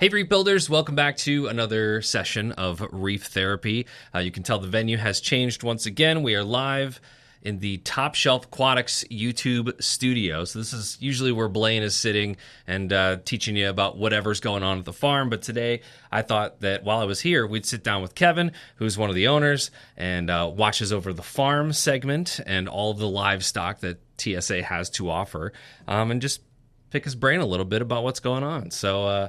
Hey, Reef Builders, welcome back to another session of Reef Therapy. You can tell the venue has changed once again. We are live in the Top Shelf Aquatics YouTube studio. So this is usually where Blaine is sitting and teaching you about whatever's going on at the farm. But today I thought that while I was here, we'd sit down with Kevin, who's one of the owners, and watches over the farm segment and all of the livestock that TSA has to offer, and just pick his brain a little bit about what's going on. So,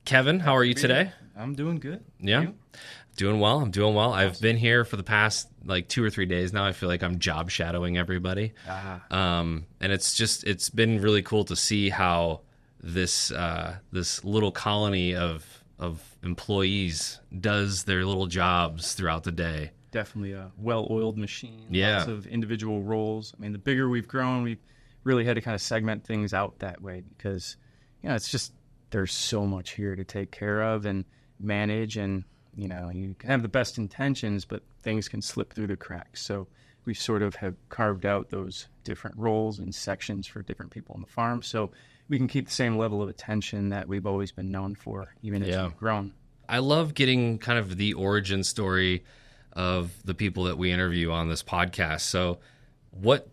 Kevin, how are you today? I'm doing good. Yeah. You? Doing well. I'm doing well. I've been here for the past 2 or 3 days now. I feel like I'm job shadowing everybody. And it's been really cool to see how this little colony of employees does their little jobs throughout the day. Definitely a well-oiled machine. Yeah. Lots of individual roles. I mean, the bigger we've grown, we really had to kind of segment things out that way because, it's just there's so much here to take care of and manage, and you can have the best intentions, but things can slip through the cracks. So we sort of have carved out those different roles and sections for different people on the farm, so we can keep the same level of attention that we've always been known for, even as we've grown. I love getting kind of the origin story of the people that we interview on this podcast. So what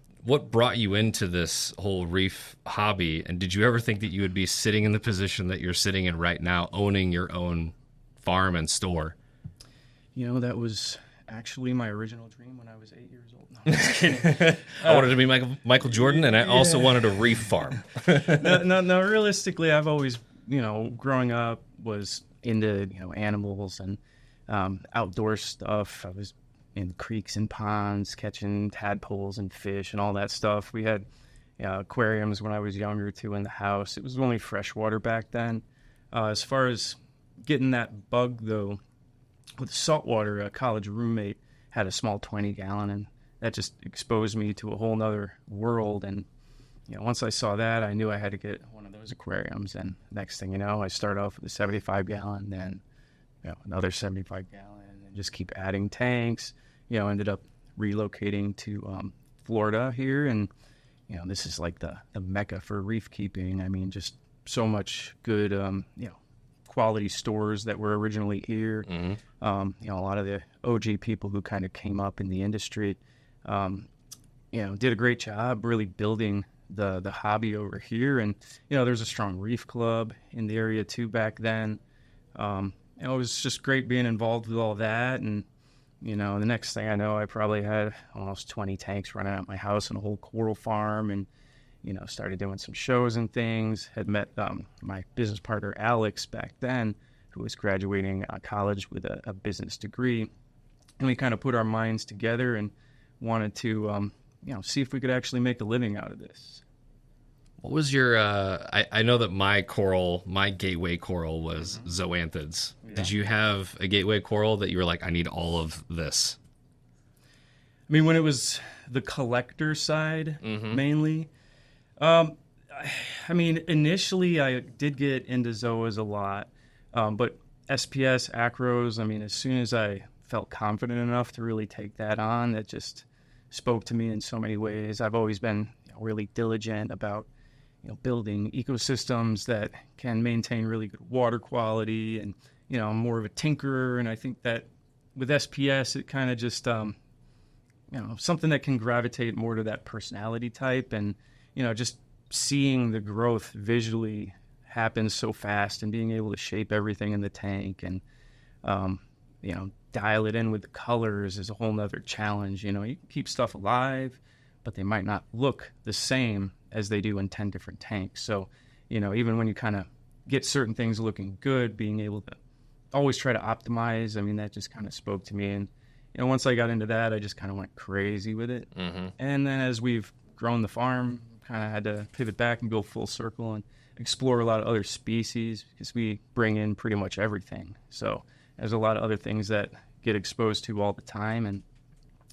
brought you into this whole reef hobby? And did you ever think that you would be sitting in the position that you're sitting in right now, owning your own farm and store? That was actually my original dream when I was 8 years old. No, I'm just kidding. I wanted to be Michael Jordan, and I also wanted a reef farm. No, realistically, I've always, growing up was into, animals and outdoor stuff. I was in creeks and ponds, catching tadpoles and fish and all that stuff. We had aquariums when I was younger, too, in the house. It was only freshwater back then. As far as getting that bug, though, with saltwater, a college roommate had a small 20-gallon, and that just exposed me to a whole nother world. And, once I saw that, I knew I had to get one of those aquariums. And next thing you know, I started off with a 75-gallon, then another 75-gallon, and just keep adding tanks. Ended up relocating to Florida here, and this is like the mecca for reef keeping. I mean, just so much good quality stores that were originally here. Mm-hmm. A lot of the OG people who kind of came up in the industry, did a great job really building the hobby over here. And there's a strong reef club in the area too back then. It was just great being involved with all that. And the next thing I know, I probably had almost 20 tanks running at my house and a whole coral farm, and started doing some shows and things. Had met my business partner Alex back then, who was graduating college with a business degree, and we kind of put our minds together and wanted to see if we could actually make a living out of this. What was your? I know that my gateway coral was zoanthids. Yeah. Did you have a gateway coral that you were like, I need all of this? I mean, when it was the collector side, mainly. Initially I did get into zoas a lot, but SPS, acros, as soon as I felt confident enough to really take that on, that just spoke to me in so many ways. I've always been really diligent about building ecosystems that can maintain really good water quality, and I'm more of a tinkerer, and I think that with SPS it kind of just something that can gravitate more to that personality type, and just seeing the growth visually happen so fast and being able to shape everything in the tank and dial it in with the colors is a whole nother challenge. You can keep stuff alive, but they might not look the same as they do in 10 different tanks. So, even when you kind of get certain things looking good, being able to always try to optimize, that just kind of spoke to me. And, once I got into that, I just kind of went crazy with it. Mm-hmm. And then as we've grown the farm, kind of had to pivot back and go full circle and explore a lot of other species, because we bring in pretty much everything. So there's a lot of other things that get exposed to all the time, and,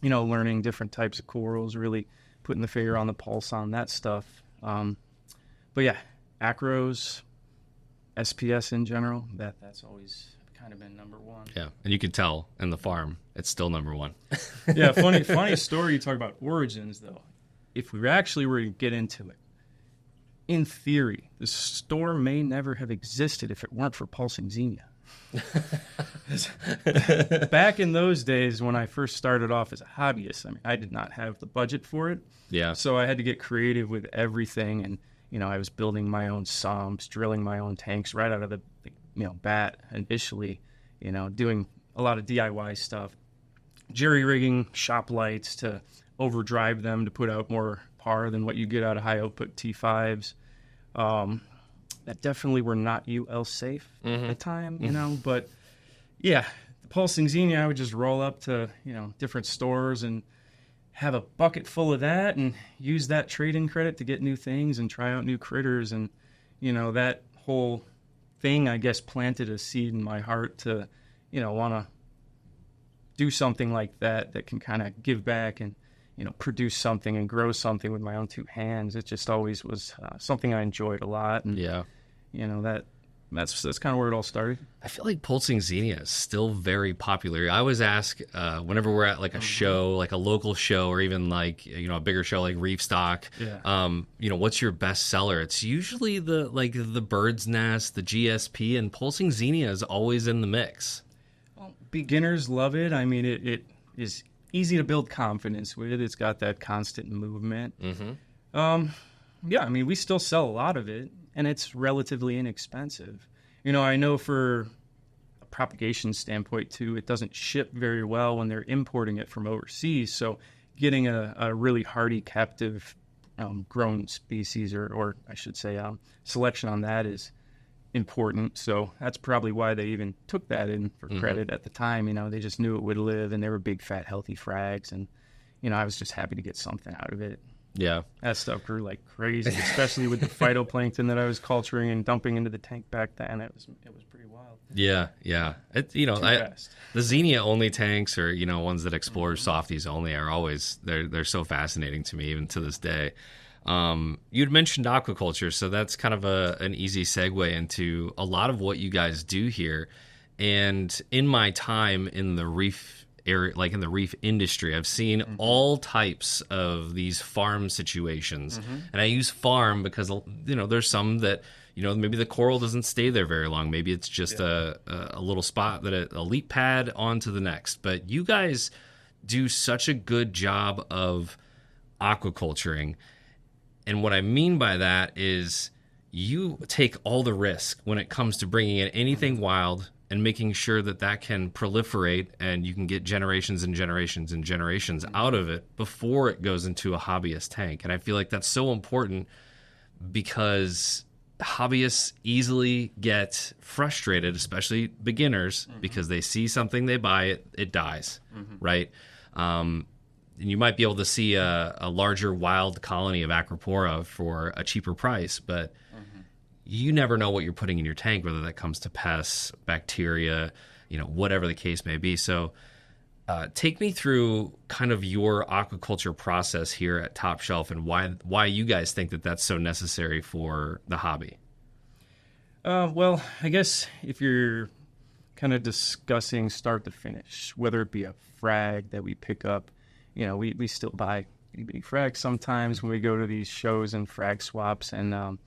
learning different types of corals, really putting the finger on the pulse on that stuff. But yeah, acros, SPS in general, that's always kind of been number one. Yeah, and you could tell in the farm, it's still number one. Yeah, funny story. You talk about origins, though. If we actually were to get into it, in theory, the store may never have existed if it weren't for pulsing xenia. Back in those days when I first started off as a hobbyist, I mean, I did not have the budget for it. Yeah. So I had to get creative with everything. And, I was building my own sumps, drilling my own tanks right out of the bat initially, doing a lot of DIY stuff, jerry-rigging shop lights to overdrive them to put out more power than what you get out of high-output T5s. That definitely were not UL safe at the time, but yeah, the pulsing xenia, I would just roll up to, different stores and have a bucket full of that and use that trade-in credit to get new things and try out new critters. And, that whole thing, I guess, planted a seed in my heart to, want to do something like that can kind of give back and, produce something and grow something with my own two hands. It just always was something I enjoyed a lot. And, yeah. That's kind of where it all started. I feel like pulsing xenia is still very popular. I always ask whenever we're at like a show, like a local show, or even like a bigger show like Reef Stock. Yeah. What's your best seller? It's usually the Bird's Nest, the GSP, and pulsing xenia is always in the mix. Well, beginners love it. I mean, it is easy to build confidence with it. It's got that constant movement. Yeah, I mean, we still sell a lot of it, and it's relatively inexpensive. I know for a propagation standpoint, too, it doesn't ship very well when they're importing it from overseas. So getting a really hardy captive grown species, or I should say selection on that is important. So that's probably why they even took that in for credit at the time. They just knew it would live, and they were big, fat, healthy frags. And, I was just happy to get something out of it. Yeah. That stuff grew like crazy, especially with the phytoplankton that I was culturing and dumping into the tank back then. It was pretty wild. Yeah. The xenia only tanks, or ones that explore softies only, are always they're so fascinating to me even to this day. You'd mentioned aquaculture, so that's kind of an easy segue into a lot of what you guys do here. And in my time in the reef area, like in the reef industry, I've seen all types of these farm situations. And I use farm because there's some that maybe the coral doesn't stay there very long. Maybe it's just a little spot that a leap pad onto the next. But you guys do such a good job of aquaculturing. And what I mean by that is you take all the risk when it comes to bringing in anything wild and making sure that can proliferate and you can get generations and generations and generations out of it before it goes into a hobbyist tank. And I feel like that's so important because hobbyists easily get frustrated, especially beginners, because they see something, they buy it, it dies, right? And you might be able to see a larger wild colony of Acropora for a cheaper price, but you never know what you're putting in your tank, whether that comes to pests, bacteria, whatever the case may be. So take me through kind of your aquaculture process here at Top Shelf and why you guys think that that's so necessary for the hobby. Well, I guess if you're kind of discussing start to finish, whether it be a frag that we pick up, we still buy big frags sometimes when we go to these shows and frag swaps. And,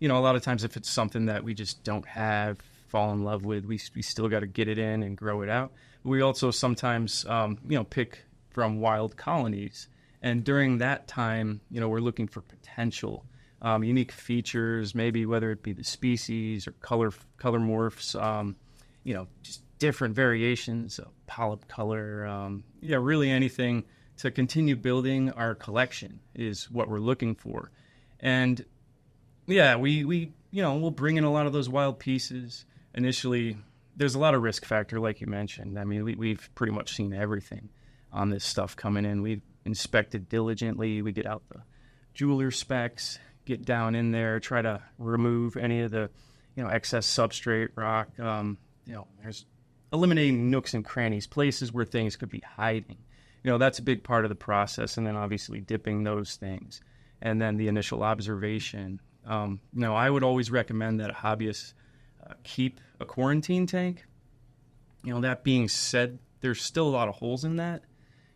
a lot of times if it's something that we just don't have, fall in love with, we still got to get it in and grow it out. We also sometimes, pick from wild colonies. And during that time, we're looking for potential, unique features, maybe whether it be the species or color morphs, just different variations of polyp color. Really anything to continue building our collection is what we're looking for. And yeah, we'll bring in a lot of those wild pieces. Initially, there's a lot of risk factor, like you mentioned. I mean, we've pretty much seen everything on this stuff coming in. We've inspected diligently. We get out the jeweler specs, get down in there, try to remove any of the, excess substrate rock. There's eliminating nooks and crannies, places where things could be hiding. That's a big part of the process. And then obviously dipping those things. And then the initial observation. I would always recommend that a hobbyist keep a quarantine tank. That being said, there's still a lot of holes in that.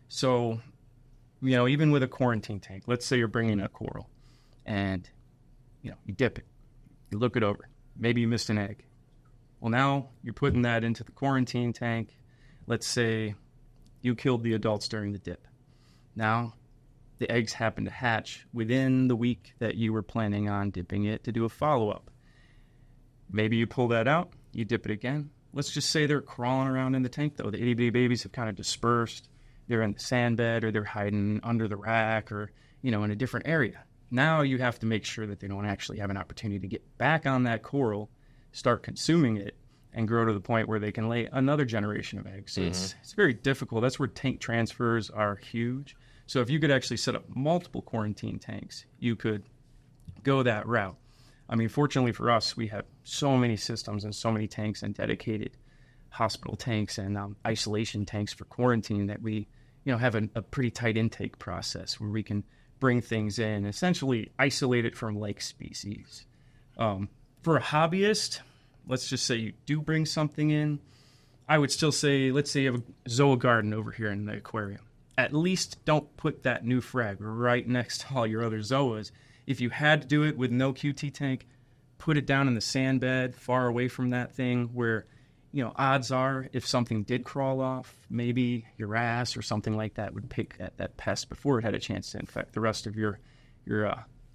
So, even with a quarantine tank, let's say you're bringing a coral and you dip it, you look it over. Maybe you missed an egg. Well, now you're putting that into the quarantine tank. Let's say you killed the adults during the dip. Now the eggs happen to hatch within the week that you were planning on dipping it to do a follow-up. Maybe you pull that out, you dip it again. Let's just say they're crawling around in the tank, though. The itty-bitty babies have kind of dispersed. They're in the sand bed, or they're hiding under the rack, or, in a different area. Now you have to make sure that they don't actually have an opportunity to get back on that coral, start consuming it, and grow to the point where they can lay another generation of eggs. So it's very difficult. That's where tank transfers are huge. So if you could actually set up multiple quarantine tanks, you could go that route. I mean, fortunately for us, we have so many systems and so many tanks and dedicated hospital tanks and isolation tanks for quarantine that we, have a pretty tight intake process where we can bring things in, essentially isolate it from like species. For a hobbyist, let's just say you do bring something in, I would still say, let's say you have a zoa garden over here in the aquarium. At least don't put that new frag right next to all your other zoas. If you had to do it with no QT tank, put it down in the sand bed, far away from that thing where, odds are if something did crawl off, maybe your ass or something like that would pick at that pest before it had a chance to infect the rest of your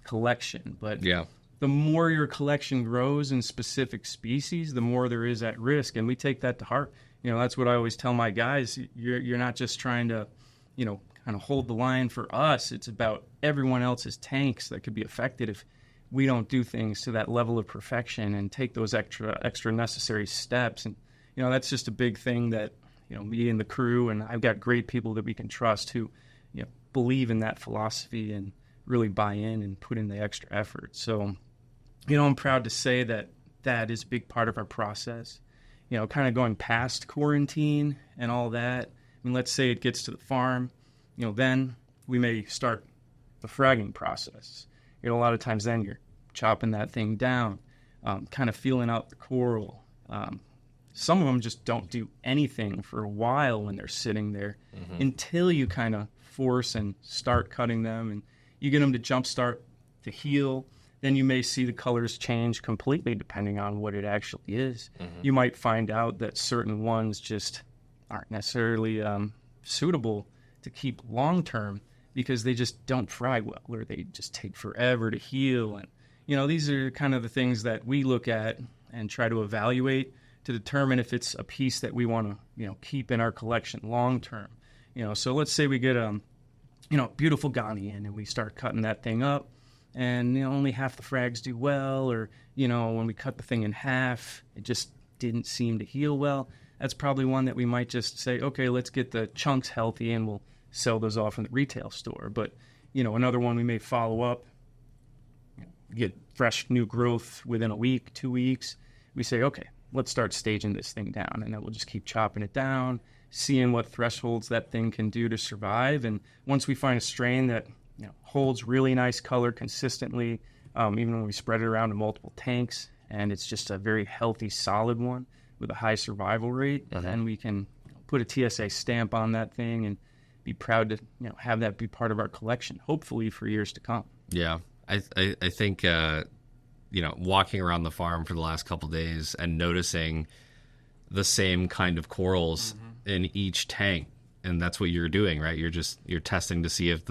collection. But yeah, the more your collection grows in specific species, the more there is at risk. And we take that to heart. That's what I always tell my guys. You're not just trying to, kind of hold the line for us. It's about everyone else's tanks that could be affected if we don't do things to that level of perfection and take those extra necessary steps. And, that's just a big thing that, me and the crew, and I've got great people that we can trust who, believe in that philosophy and really buy in and put in the extra effort. So, I'm proud to say that is a big part of our process. Kind of going past quarantine and all that. I mean, let's say it gets to the farm, then we may start the fragging process. A lot of times then you're chopping that thing down, kind of feeling out the coral. Some of them just don't do anything for a while when they're sitting there until you kind of force and start cutting them, and you get them to jumpstart to heal. Then you may see the colors change completely depending on what it actually is. You might find out that certain ones just aren't necessarily suitable to keep long term because they just don't frag well, or they just take forever to heal. And these are kind of the things that we look at and try to evaluate to determine if it's a piece that we want to keep in our collection long term. So let's say we get a beautiful Ghani in and we start cutting that thing up, and only half the frags do well, or when we cut the thing in half, it just didn't seem to heal well. That's probably one that we might just say, okay, let's get the chunks healthy and we'll sell those off in the retail store. But, another one we may follow up, get fresh new growth within a week, 2 weeks. We say, okay, let's start staging this thing down, and then we'll just keep chopping it down, seeing what thresholds that thing can do to survive. And once we find a strain that holds really nice color consistently, even when we spread it around in multiple tanks, and it's just a very healthy, solid one with a high survival rate, then we can put a TSA stamp on that thing and be proud to have that be part of our collection, hopefully for years to come. Yeah, I think walking around the farm for the last couple of days and noticing the same kind of corals in each tank, and that's what you're doing, right? You're testing to see if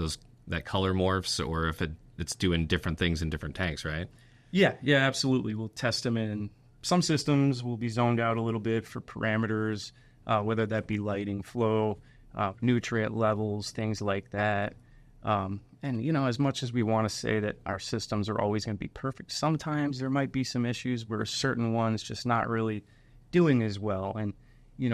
that color morphs or if it's doing different things in different tanks, right? Yeah, absolutely. We'll test them in some systems. Will be zoned out a little bit for parameters, whether that be lighting, flow, nutrient levels, things like that. And, as much as we want to say that our systems are always going to be perfect, sometimes there might be some issues where certain ones just not really doing as well. And,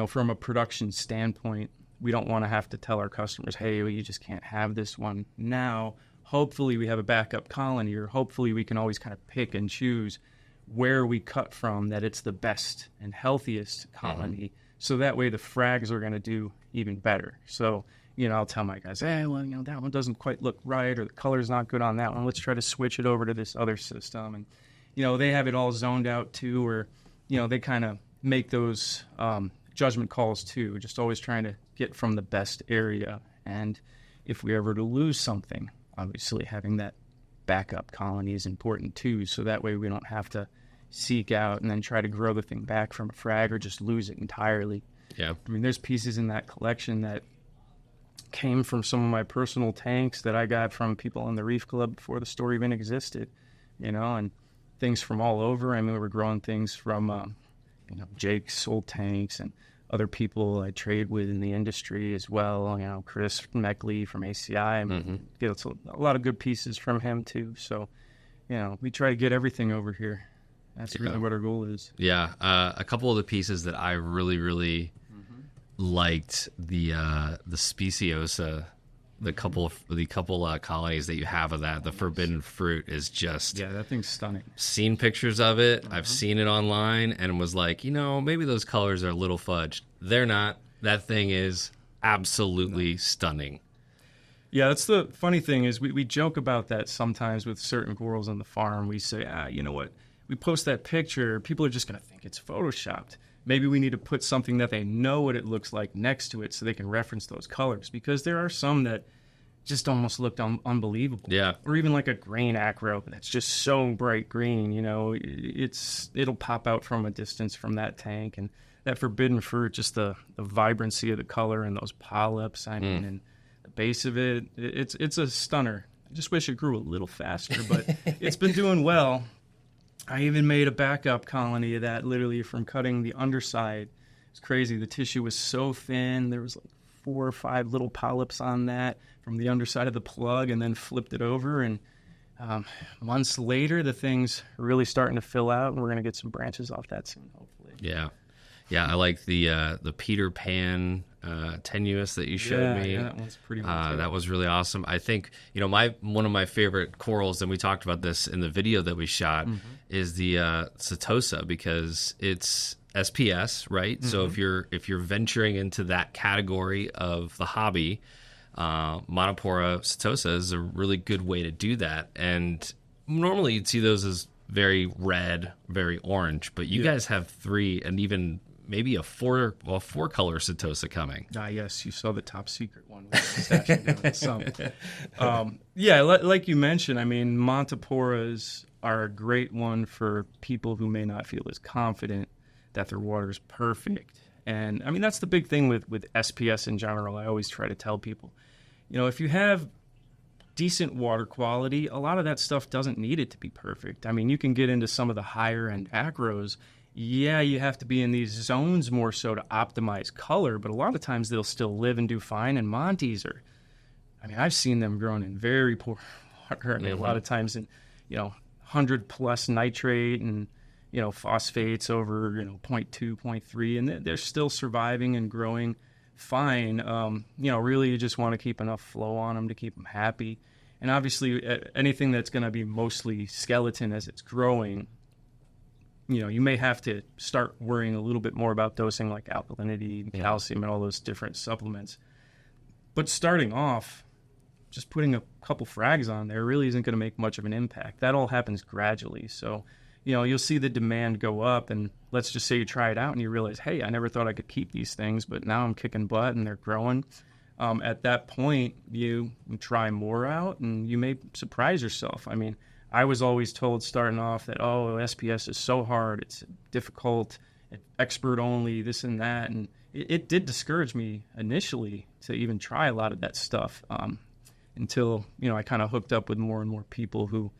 from a production standpoint, we don't want to have to tell our customers, hey, well, you just can't have this one now. Hopefully we have a backup colony, or hopefully we can always kind of pick and choose where we cut from that it's the best and healthiest colony. So that way the frags are going to do even better. So, I'll tell my guys, hey, well, that one doesn't quite look right, or the color's not good on that one. Let's try to switch it over to this other system. And, they have it all zoned out too, or, they kind of make those judgment calls too, just always trying to get from the best area. And if we ever to lose something, obviously having that backup colony is important too. So that way we don't have to seek out and then try to grow the thing back from a frag or just lose it entirely. Yeah. I mean, there's pieces in that collection that came from some of my personal tanks that I got from people in the Reef Club before the store even existed, and things from all over. I mean, we were growing things from, Jake's old tanks and other people I trade with in the industry as well. Chris Meckley from ACI. Get a lot of good pieces from him too. So, we try to get everything over here. That's really what our goal is. Yeah. A couple of the pieces that I really, really liked, the Speciosa, the couple colonies that you have of that. The Forbidden Fruit is just, that thing's stunning. Seen pictures of it. I've seen it online and was like, maybe those colors are a little fudged. They're not. That thing is absolutely stunning. Yeah, that's the funny thing is we joke about that sometimes with certain corals on the farm. We say, you know what? We post that picture, people are just going to think it's photoshopped. Maybe we need to put something that they know what it looks like next to it so they can reference those colors, because there are some that just almost looked unbelievable. Yeah. Or even like a grain acro that's just so bright green, it'll pop out from a distance from that tank. And that Forbidden Fruit, just the vibrancy of the color and those polyps, and the base of it, it's a stunner. I just wish it grew a little faster, but it's been doing well. I even made a backup colony of that literally from cutting the underside. It's crazy. The tissue was so thin. There was like 4 or 5 little polyps on that from the underside of the plug, and then flipped it over. And months later, the thing's really starting to fill out, and we're going to get some branches off that soon, hopefully. Yeah. Yeah, I like the Peter Pan tenuous that you showed me. Yeah, that one's pretty much that was really awesome. I think, one of my favorite corals, and we talked about this in the video that we shot, is the Setosa, because it's SPS, right? So if you're venturing into that category of the hobby, Monopora Setosa is a really good way to do that. And normally you'd see those as very red, very orange, but you guys have 3 and even maybe a 4-color Setosa coming. Yes, you saw the top secret one. Like you mentioned, I mean, Montoporas are a great one for people who may not feel as confident that their water is perfect. And I mean, that's the big thing with SPS in general. I always try to tell people, if you have decent water quality, a lot of that stuff doesn't need it to be perfect. I mean, you can get into some of the higher end acros. Yeah, you have to be in these zones more so to optimize color, but a lot of times they'll still live and do fine. And Montes I've seen them grown in very poor water. I mean, a lot of times in, 100 plus nitrate and, phosphates over, 0.2, 0.3, and they're still surviving and growing fine. Really you just want to keep enough flow on them to keep them happy. And obviously anything that's going to be mostly skeleton as it's growing, you may have to start worrying a little bit more about dosing like alkalinity and calcium and all those different supplements. But starting off, just putting a couple frags on there really isn't going to make much of an impact. That all happens gradually. So, you'll see the demand go up, and let's just say you try it out and you realize, hey, I never thought I could keep these things, but now I'm kicking butt and they're growing. At that point, you try more out and you may surprise yourself. I mean, I was always told starting off that, SPS is so hard, it's difficult, expert only, this and that. And it did discourage me initially to even try a lot of that stuff until, I kind of hooked up with more and more people who,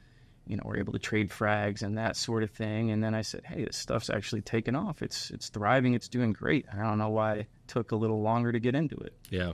were able to trade frags and that sort of thing. And then I said, hey, this stuff's actually taken off. It's thriving. It's doing great. I don't know why it took a little longer to get into it. Yeah.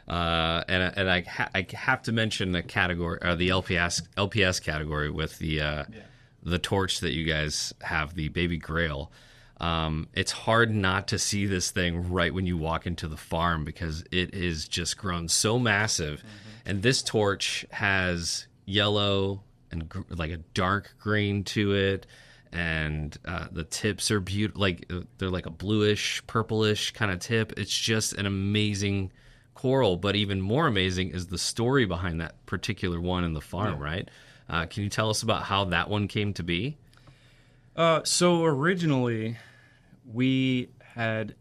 And I have to mention the category, or the LPS category with the torch that you guys have, the Baby Grail. It's hard not to see this thing right when you walk into the farm because it is just grown so massive. And this torch has yellow and like a dark green to it. And the tips are beautiful. Like they're like a bluish, purplish kind of tip. It's just an amazing coral, but even more amazing is the story behind that particular one in the farm, right? Can you tell us about how that one came to be? So originally, we had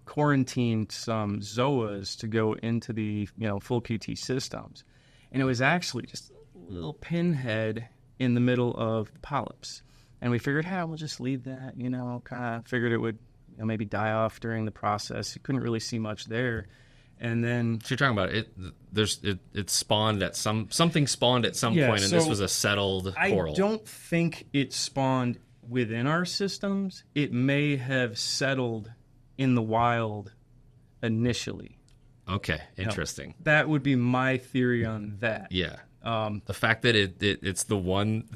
quarantined some zoas to go into the full QT systems, and it was actually just a little pinhead in the middle of the polyps. And we figured, hey, we'll just leave that, kind of figured it would maybe die off during the process. You couldn't really see much there. And then... So you're talking about it spawned at something spawned at some point, and this was a settled coral. I don't think it spawned within our systems. It may have settled in the wild initially. Okay, interesting. That would be my theory on that. Yeah. The fact that it's the one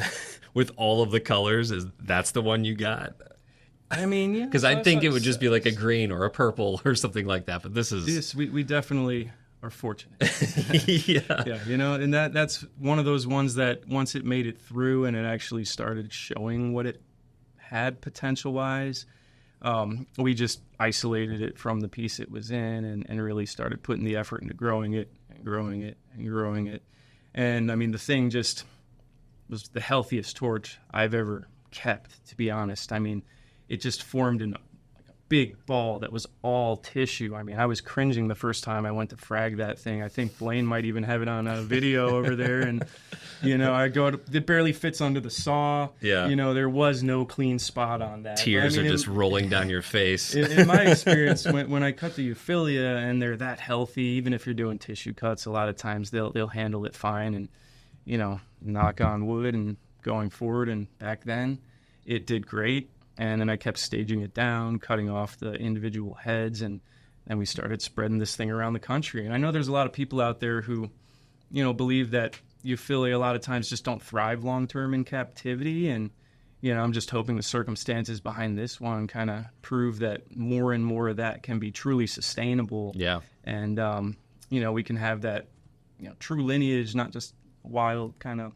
with all of the colors, that's the one you got. I mean, yeah. Because I think it would just be like a green or a purple or something like that. But this is... Yes, we definitely are fortunate. Yeah. Yeah, and that's one of those ones that once it made it through and it actually started showing what it had potential-wise, we just isolated it from the piece it was in and really started putting the effort into growing it and growing it and growing it. And, I mean, the thing just was the healthiest torch I've ever kept, to be honest. I mean, it just formed in a big ball that was all tissue. I mean, I was cringing the first time I went to frag that thing. I think Blaine might even have it on a video over there. And, it barely fits under the saw. Yeah. There was no clean spot on that. Tears are just rolling down your face. In my experience, when I cut the euphilia and they're that healthy, even if you're doing tissue cuts, a lot of times they'll handle it fine. And, knock on wood and going forward. And back then, it did great. And then I kept staging it down, cutting off the individual heads, and then we started spreading this thing around the country. And I know there's a lot of people out there who, believe that euphilia a lot of times just don't thrive long-term in captivity. And, I'm just hoping the circumstances behind this one kind of prove that more and more of that can be truly sustainable. Yeah. And, we can have that, true lineage, not just wild kind of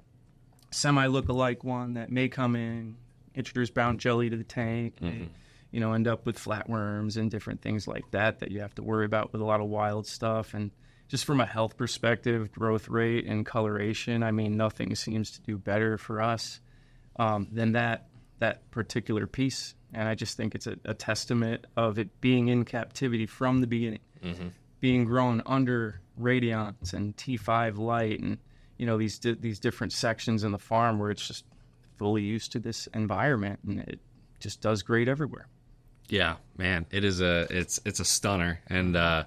semi-look-alike one that may come in, introduce brown jelly to the tank, end up with flatworms and different things like that you have to worry about with a lot of wild stuff. And just from a health perspective, growth rate and coloration, I mean, nothing seems to do better for us than that particular piece. And I just think it's a testament of it being in captivity from the beginning, being grown under radiance and T5 light and, these different sections in the farm where it's just fully used to this environment, and it just does great everywhere. Yeah, man, it's a stunner, and I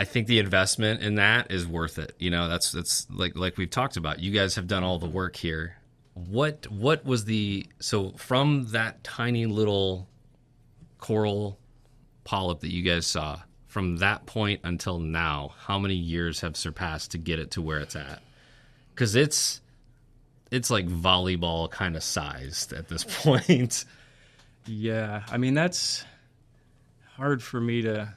think the investment in that is worth it. That's like we've talked about. You guys have done all the work here. What was so from that tiny little coral polyp that you guys saw, from that point until now, how many years have surpassed to get it to where it's at? Because it's like volleyball kind of sized at this point. Yeah, I mean, that's hard for me to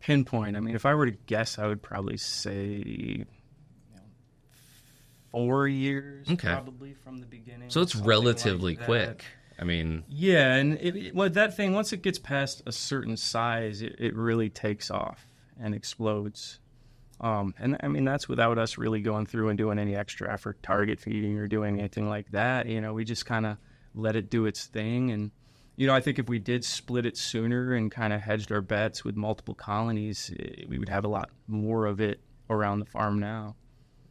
pinpoint. I mean, if I were to guess, I would probably say 4 years, probably from the beginning. So it's relatively quick. I mean... Yeah, and that thing, once it gets past a certain size, it really takes off and explodes. And I mean, that's without us really going through and doing any extra effort, target feeding or doing anything like that. We just kind of let it do its thing. And, I think if we did split it sooner and kind of hedged our bets with multiple colonies, we would have a lot more of it around the farm now.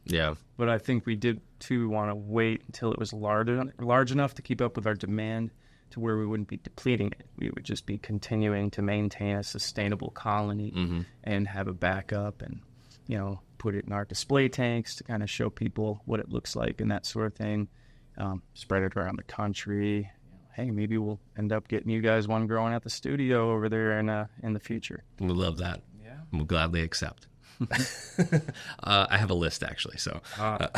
Yeah. But I think we did, too, want to wait until it was large enough to keep up with our demand to where we wouldn't be depleting it. We would just be continuing to maintain a sustainable colony and have a backup and, put it in our display tanks to kind of show people what it looks like and that sort of thing. Spread it around the country. Hey, maybe we'll end up getting you guys one growing at the studio over there in the future. We love that. Yeah. We'll gladly accept. I have a list, actually. So I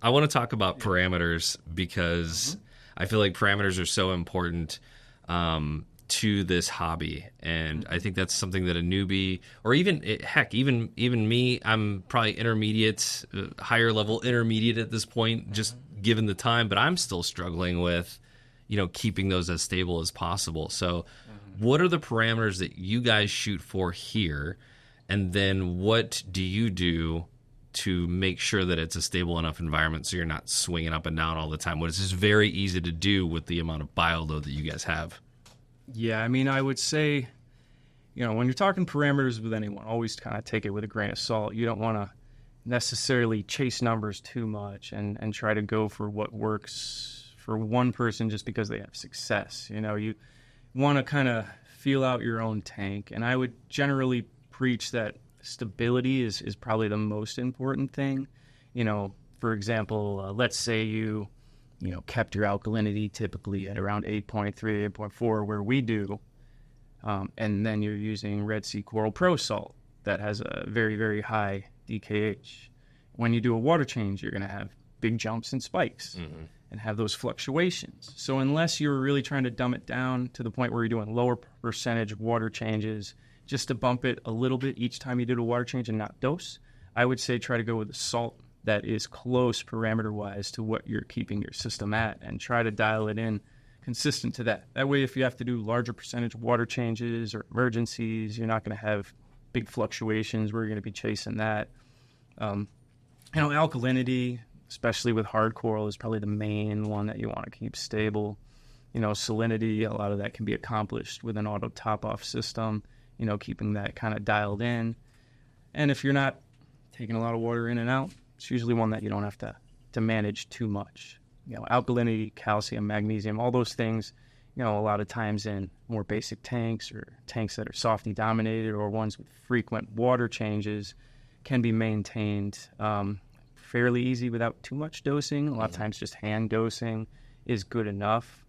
want to talk about parameters because I feel like parameters are so important to this hobby. And I think that's something that a newbie, or even me, I'm probably intermediate, higher level intermediate at this point, just given the time, but I'm still struggling with, keeping those as stable as possible. So what are the parameters that you guys shoot for here? And then what do you do to make sure that it's a stable enough environment so you're not swinging up and down all the time? What is just very easy to do with the amount of bioload that you guys have? Yeah, I mean, I would say when you're talking parameters with anyone, always kind of take it with a grain of salt. You don't want to necessarily chase numbers too much and try to go for what works for one person just because they have success. You want to kind of feel out your own tank. And I would generally preach that stability is probably the most important thing. For example, let's say you kept your alkalinity typically at around 8.3, 8.4, where we do, and then you're using Red Sea Coral Pro Salt that has a very, very high DKH. When you do a water change, you're going to have big jumps and spikes and have those fluctuations. So unless you're really trying to dumb it down to the point where you're doing lower percentage water changes, just to bump it a little bit each time you do a water change and not dose, I would say try to go with a salt that is close parameter-wise to what you're keeping your system at, and try to dial it in consistent to that. That way, if you have to do larger percentage water changes or emergencies, you're not going to have big fluctuations where you're going to be chasing that. Alkalinity, especially with hard coral, is probably the main one that you want to keep stable. Salinity, a lot of that can be accomplished with an auto top-off system, keeping that kind of dialed in. And if you're not taking a lot of water in and out, it's usually one that you don't have to manage too much. Alkalinity, calcium, magnesium, all those things, a lot of times in more basic tanks or tanks that are softly dominated or ones with frequent water changes can be maintained fairly easy without too much dosing. A lot of times just hand dosing is good enough.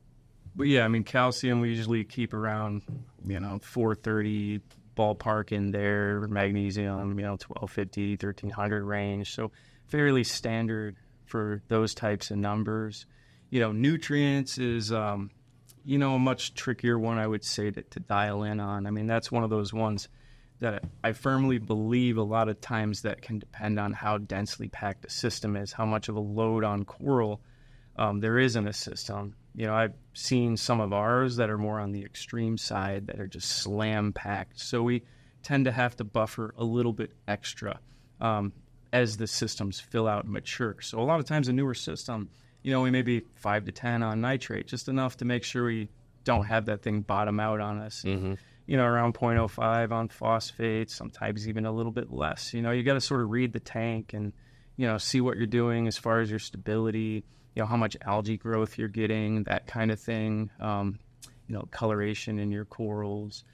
But yeah, calcium we usually keep around, 430 ballpark in there. Magnesium, 1250, 1300 range. So fairly standard for those types of numbers. Nutrients is, a much trickier one, I would say, to dial in on. That's one of those ones that I firmly believe a lot of times that can depend on how densely packed the system is, how much of a load on coral there is in a system. I've seen some of ours that are more on the extreme side that are just slam packed. So we tend to have to buffer a little bit extra as the systems fill out and mature. So a lot of times a newer system, we may be 5 to 10 on nitrate, just enough to make sure we don't have that thing bottom out on us. Around 0.05 on phosphates, sometimes even a little bit less. You got to sort of read the tank and, see what you're doing as far as your stability, how much algae growth you're getting, that kind of thing, coloration in your corals.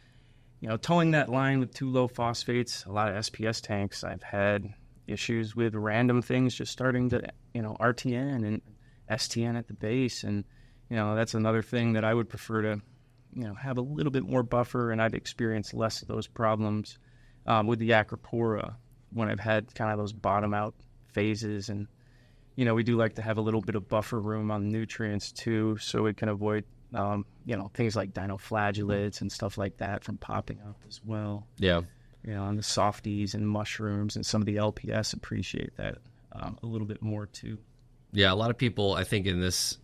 Towing that line with too low phosphates, a lot of SPS tanks I've had issues with random things just starting to, RTN and STN at the base. And, that's another thing that I would prefer to, have a little bit more buffer, and I've experienced less of those problems with the Acropora when I've had kind of those bottom out phases. And, we do like to have a little bit of buffer room on nutrients too, so we can avoid, things like dinoflagellates and stuff like that from popping up as well. Yeah. And the softies and mushrooms and some of the LPS appreciate that a little bit more too. Yeah, a lot of people, I think, in this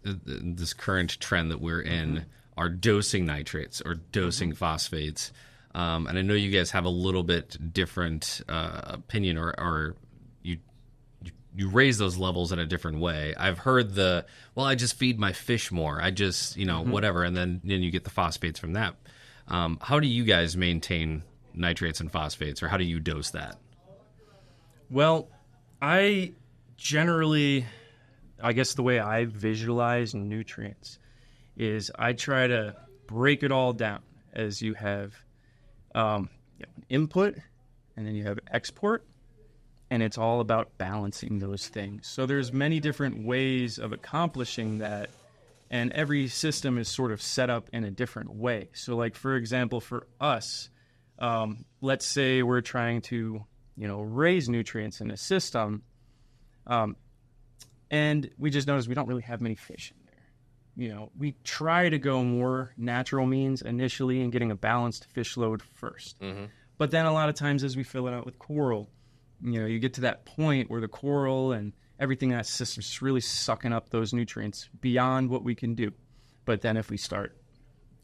current trend that we're in are dosing nitrates or dosing phosphates. And I know you guys have a little bit different opinion, or you raise those levels in a different way. I've heard I just feed my fish more. I just, whatever, and then you get the phosphates from that. How do you guys maintain nitrates and phosphates, or how do you dose that? Well, I generally, I guess the way I visualize nutrients is I try to break it all down as you have input, and then you have export, and it's all about balancing those things. So there's many different ways of accomplishing that, and every system is sort of set up in a different way. So like, for example, for us, let's say we're trying to, raise nutrients in a system, and we just notice we don't really have many fish in there. We try to go more natural means initially in getting a balanced fish load first. But then a lot of times as we fill it out with coral, you get to that point where the coral and everything in that system is really sucking up those nutrients beyond what we can do. But then if we start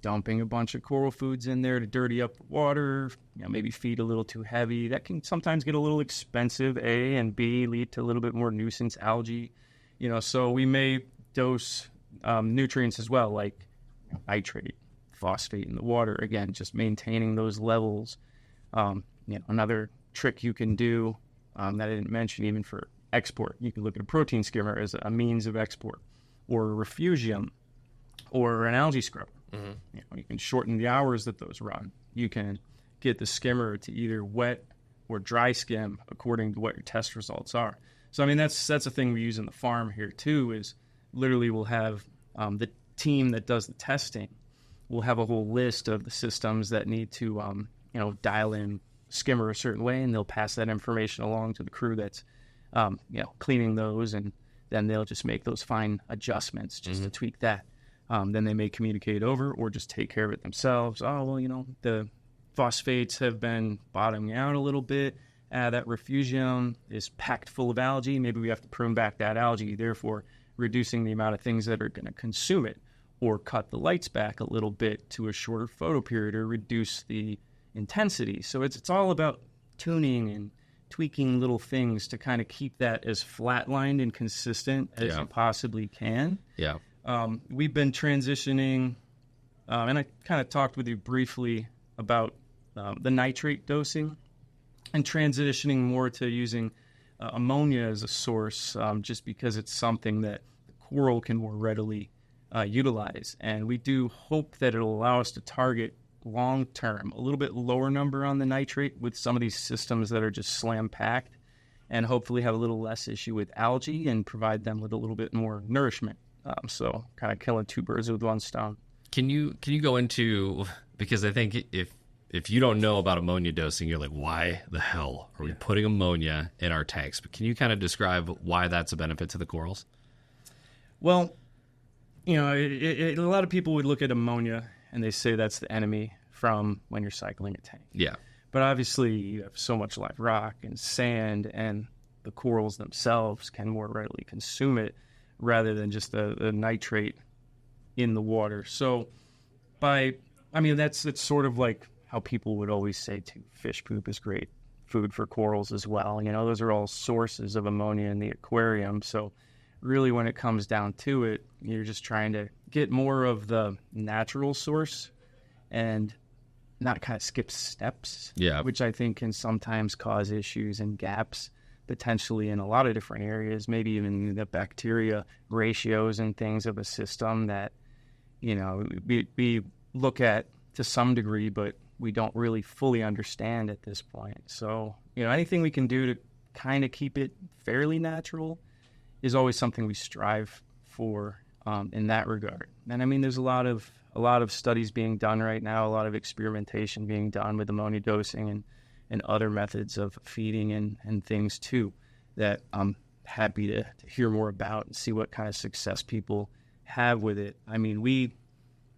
dumping a bunch of coral foods in there to dirty up the water, maybe feed a little too heavy, that can sometimes get a little expensive, A, and B, lead to a little bit more nuisance algae. So we may dose nutrients as well, like nitrate, phosphate in the water. Again, just maintaining those levels. Another trick you can do that I didn't mention, even for export, you can look at a protein skimmer as a means of export, or a refugium, or an algae scrubber. You can shorten the hours that those run. You can get the skimmer to either wet or dry skim according to what your test results are. So, that's a thing we use in the farm here too, is literally we'll have the team that does the testing will have a whole list of the systems that need to, dial in skimmer a certain way, and they'll pass that information along to the crew that's, cleaning those, and then they'll just make those fine adjustments just to tweak that. Then they may communicate over or just take care of it themselves. Oh, well, the phosphates have been bottoming out a little bit. That refugium is packed full of algae. Maybe we have to prune back that algae, therefore reducing the amount of things that are going to consume it, or cut the lights back a little bit to a shorter photo period, or reduce the intensity. So it's all about tuning and tweaking little things to kind of keep that as flatlined and consistent as you possibly can. Yeah. We've been transitioning, and I kind of talked with you briefly about the nitrate dosing, and transitioning more to using ammonia as a source, just because it's something that the coral can more readily utilize. And we do hope that it'll allow us to target long-term a little bit lower number on the nitrate with some of these systems that are just slam-packed, and hopefully have a little less issue with algae and provide them with a little bit more nourishment. So kind of killing two birds with one stone. Can you go into, because I think if you don't know about ammonia dosing, you're like, why the hell are we putting ammonia in our tanks? But can you kind of describe why that's a benefit to the corals? Well, a lot of people would look at ammonia and they say that's the enemy from when you're cycling a tank. Yeah. But obviously you have so much live rock and sand, and the corals themselves can more readily consume it rather than just the nitrate in the water. So that's sort of like how people would always say too, fish poop is great food for corals as well. Those are all sources of ammonia in the aquarium. So really when it comes down to it, you're just trying to get more of the natural source and not kind of skip steps, which I think can sometimes cause issues and gaps potentially in a lot of different areas, maybe even the bacteria ratios and things of a system that, we look at to some degree, but we don't really fully understand at this point. So, anything we can do to kind of keep it fairly natural is always something we strive for in that regard. And there's a lot of studies being done right now, a lot of experimentation being done with ammonia dosing and other methods of feeding and things too, that I'm happy to hear more about and see what kind of success people have with it. We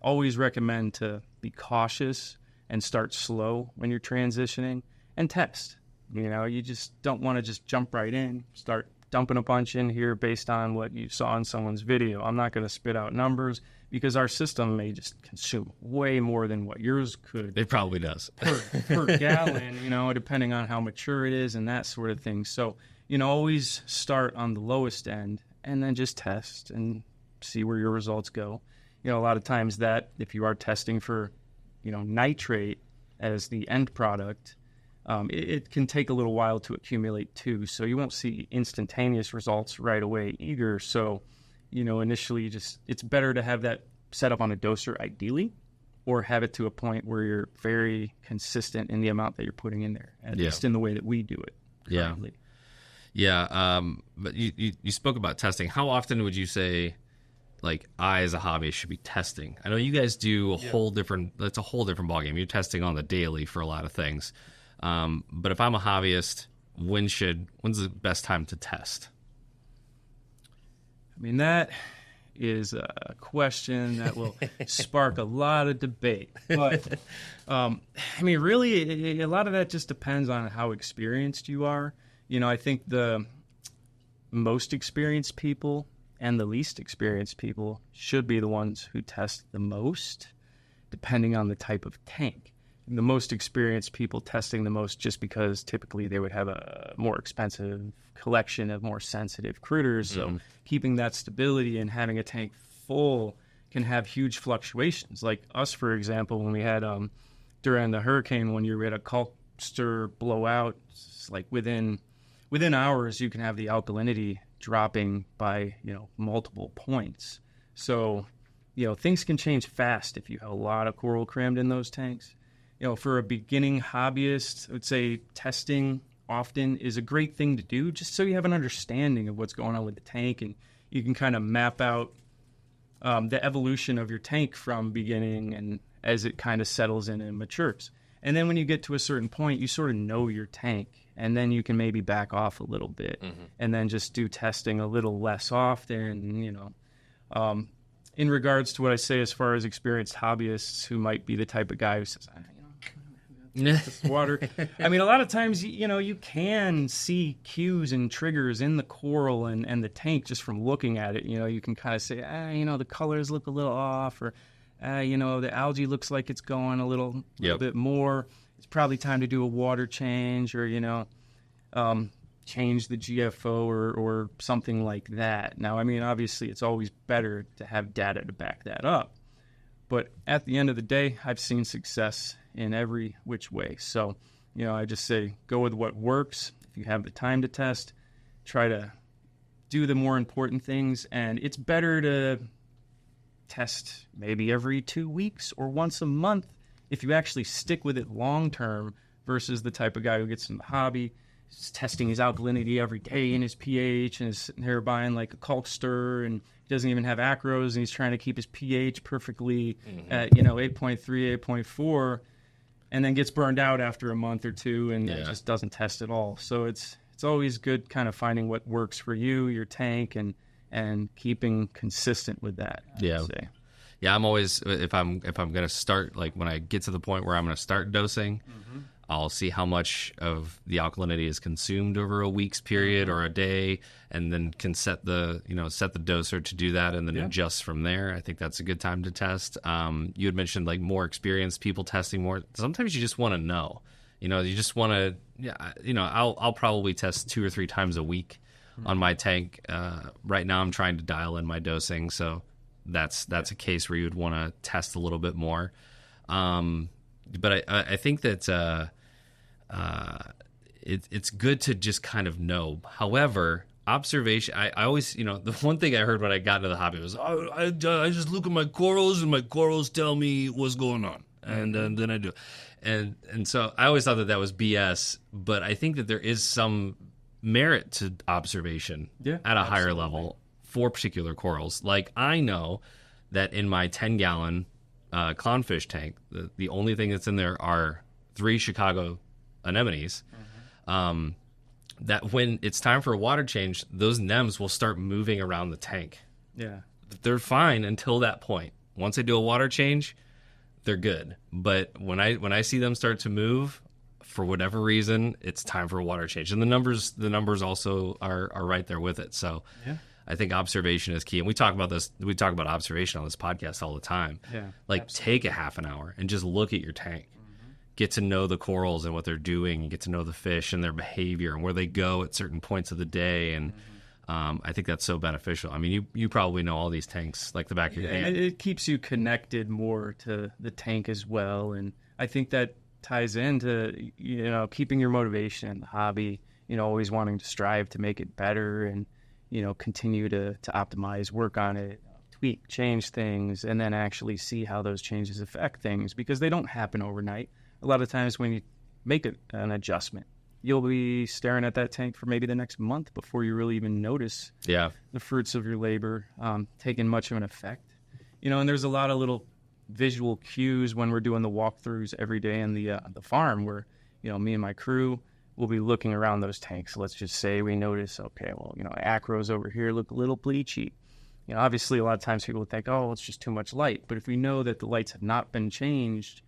always recommend to be cautious and start slow when you're transitioning and test. You just don't want to just jump right in, start dumping a bunch in here based on what you saw in someone's video. I'm not going to spit out numbers because our system may just consume way more than what yours could. It probably does. per gallon, depending on how mature it is and that sort of thing. So, always start on the lowest end and then just test and see where your results go. A lot of times that if you are testing for, nitrate as the end product, it can take a little while to accumulate too. So you won't see instantaneous results right away either. So, initially it's better to have that set up on a doser ideally, or have it to a point where you're very consistent in the amount that you're putting in there, at least in the way that we do it currently. Yeah. But you spoke about testing. How often would you say, like, I as a hobbyist should be testing? I know you guys do a whole different ballgame. You're testing on the daily for a lot of things. But if I'm a hobbyist, when's the best time to test? That is a question that will spark a lot of debate. But, really, a lot of that just depends on how experienced you are. I think the most experienced people and the least experienced people should be the ones who test the most, depending on the type of tank. The most experienced people testing the most just because typically they would have a more expensive collection of more sensitive critters. So keeping that stability and having a tank full can have huge fluctuations. Like us, for example, when we had during the hurricane 1 year, we had a culture blowout. It's like within hours, you can have the alkalinity dropping by multiple points. So things can change fast if you have a lot of coral crammed in those tanks. For a beginning hobbyist, I would say testing often is a great thing to do, just so you have an understanding of what's going on with the tank, and you can kind of map out the evolution of your tank from beginning and as it kind of settles in and matures. And then when you get to a certain point, you sort of know your tank, and then you can maybe back off a little bit and then just do testing a little less often, in regards to what I say as far as experienced hobbyists who might be the type of guy who says, this water. I mean, a lot of times, you can see cues and triggers in the coral and the tank just from looking at it. You can kind of say, the colors look a little off, or, the algae looks like it's going a little bit more. It's probably time to do a water change, or, change the GFO or something like that. Now, I mean, obviously, it's always better to have data to back that up. But at the end of the day, I've seen success in every which way. So, I just say go with what works. If you have the time to test, try to do the more important things. And it's better to test maybe every 2 weeks or once a month if you actually stick with it long term versus the type of guy who gets in the hobby, is testing his alkalinity every day and his pH, and is sitting here buying like a caulk stir, and he doesn't even have acros, and he's trying to keep his pH perfectly at 8.3, 8.4, and then gets burned out after a month or two and just doesn't test at all. So it's always good kind of finding what works for you, your tank, and keeping consistent with that. I would say. Yeah, I'm always, if I'm going to start, like when I get to the point where I'm going to start dosing, I'll see how much of the alkalinity is consumed over a week's period or a day, and then can set the doser to do that, and then adjust from there. I think that's a good time to test. You had mentioned like more experienced people testing more. Sometimes you just want to know. You just want to. I'll probably test 2 or 3 times a week on my tank. Right now, I'm trying to dial in my dosing, so that's a case where you would want to test a little bit more. But I think that it's good to just kind of know. However, observation, I always, the one thing I heard when I got into the hobby was, I just look at my corals and my corals tell me what's going on. And then I do. And so I always thought that was BS, but I think that there is some merit to observation at a higher level for particular corals. Like I know that in my 10-gallon clownfish tank, the only thing that's in there are 3 Chicago anemones. That when it's time for a water change, those nems will start moving around the tank. Yeah, they're fine until that point. Once I do a water change, they're good. But when I see them start to move, for whatever reason, it's time for a water change. And the numbers also are right there with it. So I think observation is key. And we talk about this. We talk about observation on this podcast all the time. Yeah, like absolutely. Take a half an hour and just look at your tank. Get to know the corals and what they're doing, and get to know the fish and their behavior and where they go at certain points of the day. And I think that's so beneficial. I mean, you probably know all these tanks like the back of your hand. It keeps you connected more to the tank as well. And I think that ties into, keeping your motivation in the hobby, always wanting to strive to make it better and, continue to optimize, work on it, tweak, change things, and then actually see how those changes affect things, because they don't happen overnight. A lot of times when you make an adjustment, you'll be staring at that tank for maybe the next month before you really even notice the fruits of your labor taking much of an effect. And there's a lot of little visual cues when we're doing the walkthroughs every day in the farm where, me and my crew will be looking around those tanks. Let's just say we notice, okay, well, acros over here look a little bleachy. Obviously a lot of times people would think, oh, it's just too much light. But if we know that the lights have not been changed,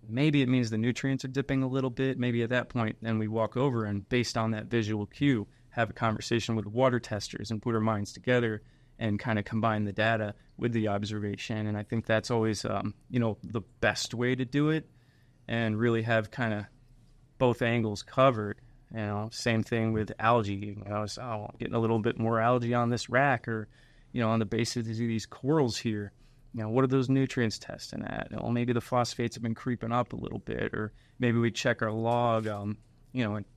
maybe it means the nutrients are dipping a little bit. Maybe at that point, then we walk over and based on that visual cue, have a conversation with water testers and put our minds together and kind of combine the data with the observation. And I think that's always, the best way to do it and really have kind of both angles covered. Same thing with algae. Getting a little bit more algae on this rack or, on the basis of these corals here. what are those nutrients testing at? Well, maybe the phosphates have been creeping up a little bit, or maybe we check our log. And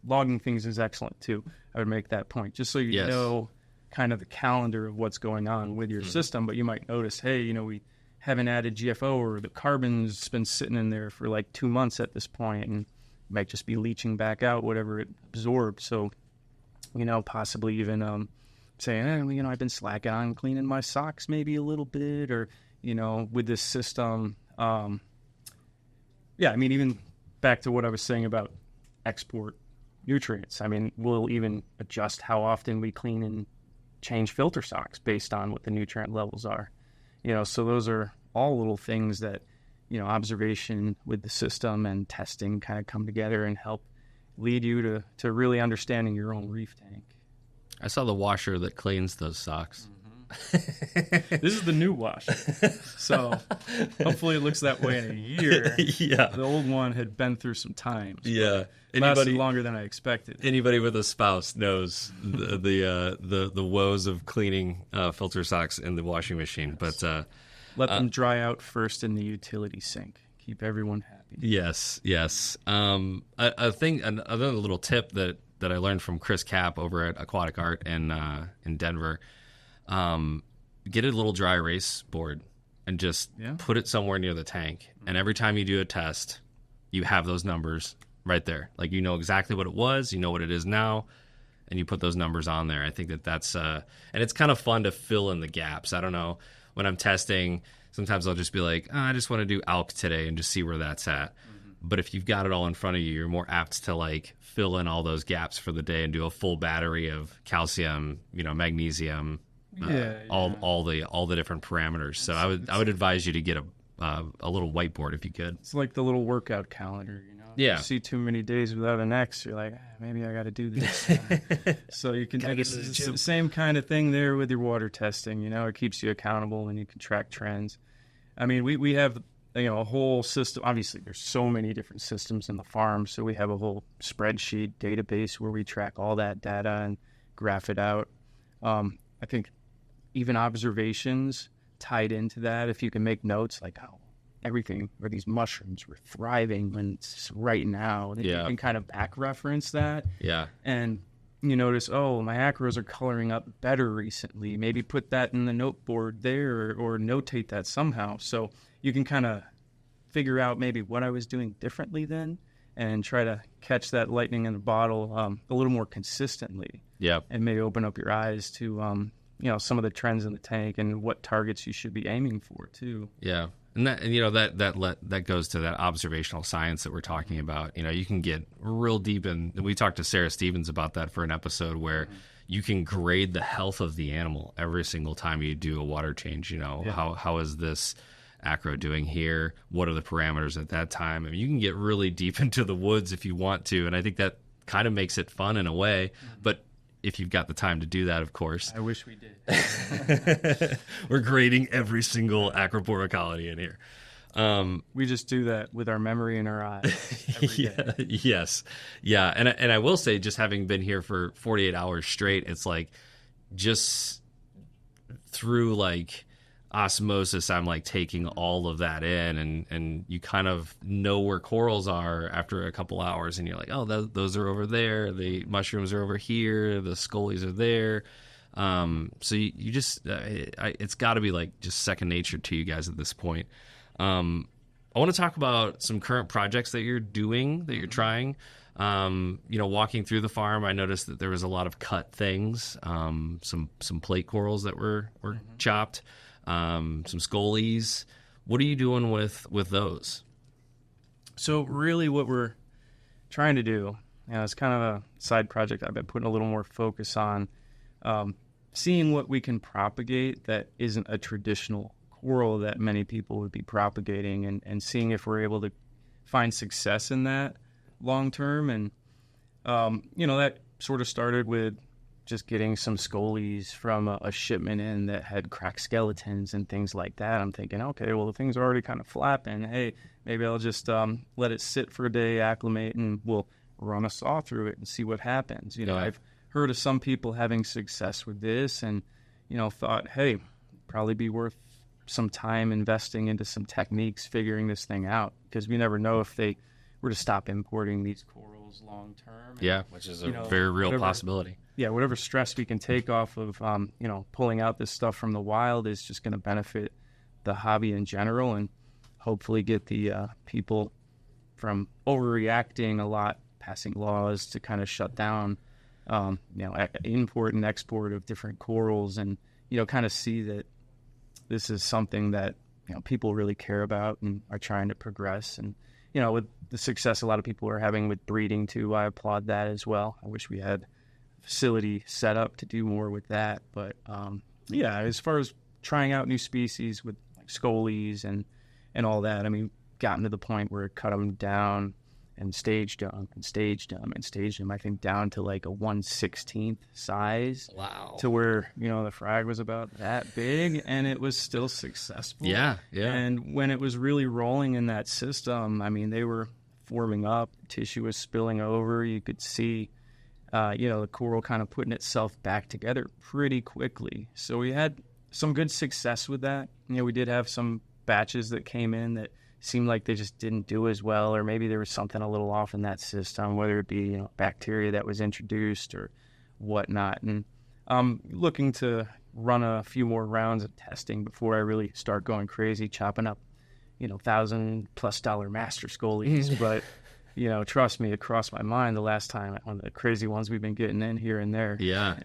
logging things is excellent too. I would make that point, just so you Yes. know kind of the calendar of what's going on with your system. But you might notice, hey, we haven't added GFO, or the carbon's been sitting in there for like 2 months at this point, and might just be leaching back out whatever it absorbed. So, possibly even saying, I've been slacking on cleaning my socks maybe a little bit, or, with this system. Even back to what I was saying about export nutrients. We'll even adjust how often we clean and change filter socks based on what the nutrient levels are. So those are all little things that, observation with the system and testing kind of come together and help lead you to really understanding your own reef tank. I saw the washer that cleans those socks. This is the new washer. So hopefully it looks that way in a year. Yeah. The old one had been through some times. Yeah. Lasted longer than I expected. Anybody with a spouse knows the woes of cleaning filter socks in the washing machine. But let them dry out first in the utility sink. Keep everyone happy. Yes. I think another little tip that I learned from Chris Kapp over at Aquatic Art in Denver. Get a little dry erase board and just put it somewhere near the tank. And every time you do a test, you have those numbers right there. Like, you know exactly what it was, you know what it is now, and you put those numbers on there. I think that's and it's kind of fun to fill in the gaps. I don't know, when I'm testing, sometimes I'll just be like, I just want to do ALK today and just see where that's at. But if you've got it all in front of you, you're more apt to like fill in all those gaps for the day and do a full battery of calcium, magnesium, all the different parameters. So I would advise you to get a little whiteboard if you could. It's like the little workout calendar, Yeah. If you see too many days without an X, you're like, maybe I got to do this. So you can do the same kind of thing there with your water testing. It keeps you accountable and you can track trends. We have a whole system. Obviously, there's so many different systems in the farm, so we have a whole spreadsheet database where we track all that data and graph it out. I think even observations tied into that, if you can make notes like how everything or these mushrooms were thriving when it's right now, then you can kind of back reference that. Yeah. And you notice, my acros are coloring up better recently. Maybe put that in the note board there or notate that somehow. So you can kind of figure out maybe what I was doing differently then and try to catch that lightning in the bottle a little more consistently. Yeah. And maybe open up your eyes to, some of the trends in the tank and what targets you should be aiming for too. Yeah. And that goes to that observational science that we're talking about. You can get real deep in. We talked to Sarah Stevens about that for an episode where you can grade the health of the animal every single time you do a water change. How is this acro doing here? What are the parameters at that time? You can get really deep into the woods if you want to, and I think that kind of makes it fun in a way. But if you've got the time to do that, of course. I wish we did. We're grading every single acropora colony in here. We just do that with our memory in our eyes every day. Yes. Yeah. And I will say, just having been here for 48 hours straight, it's like just through like osmosis, I'm like taking all of that in, and you kind of know where corals are after a couple hours, and you're like, those are over there, the mushrooms are over here, the scolies are there. So you just it's got to be like just second nature to you guys at this point. I want to talk about some current projects that you're doing, that you're trying. Walking through the farm, I noticed that there was a lot of cut things, some plate corals that were chopped, some scolies. What are you doing with those? So really what we're trying to do, it's kind of a side project I've been putting a little more focus on, seeing what we can propagate that isn't a traditional coral that many people would be propagating, and seeing if we're able to find success in that long term. And that sort of started with just getting some scolies from a shipment in that had cracked skeletons and things like that. I'm thinking, okay, well, the thing's already kind of flapping. Hey, maybe I'll just let it sit for a day, acclimate, and we'll run a saw through it and see what happens. I've heard of some people having success with this, and thought, hey, probably be worth some time investing into some techniques, figuring this thing out, because we never know if they were to stop importing these corals long term. Yeah, which is a very real possibility. Yeah, whatever stress we can take off of, pulling out this stuff from the wild is just going to benefit the hobby in general, and hopefully get the people from overreacting a lot, passing laws to kind of shut down, import and export of different corals, and, kind of see that this is something that, people really care about and are trying to progress. And, with the success a lot of people are having with breeding too, I applaud that as well. I wish we had a facility set up to do more with that. But, as far as trying out new species with like scolies and all that, I mean, gotten to the point where it cut them down and staged them and staged them and staged them, I think down to like a 1/16th size. Wow. To where, the frag was about that big, and it was still successful. Yeah. And when it was really rolling in that system, I mean, they were forming up, tissue was spilling over. You could see, the coral kind of putting itself back together pretty quickly. So we had some good success with that. We did have some batches that came in that seemed like they just didn't do as well, or maybe there was something a little off in that system, whether it be bacteria that was introduced or whatnot. And I'm looking to run a few more rounds of testing before I really start going crazy, chopping up $1,000+ master scolies. But trust me, it crossed my mind the last time on the crazy ones we've been getting in here and there. Yeah.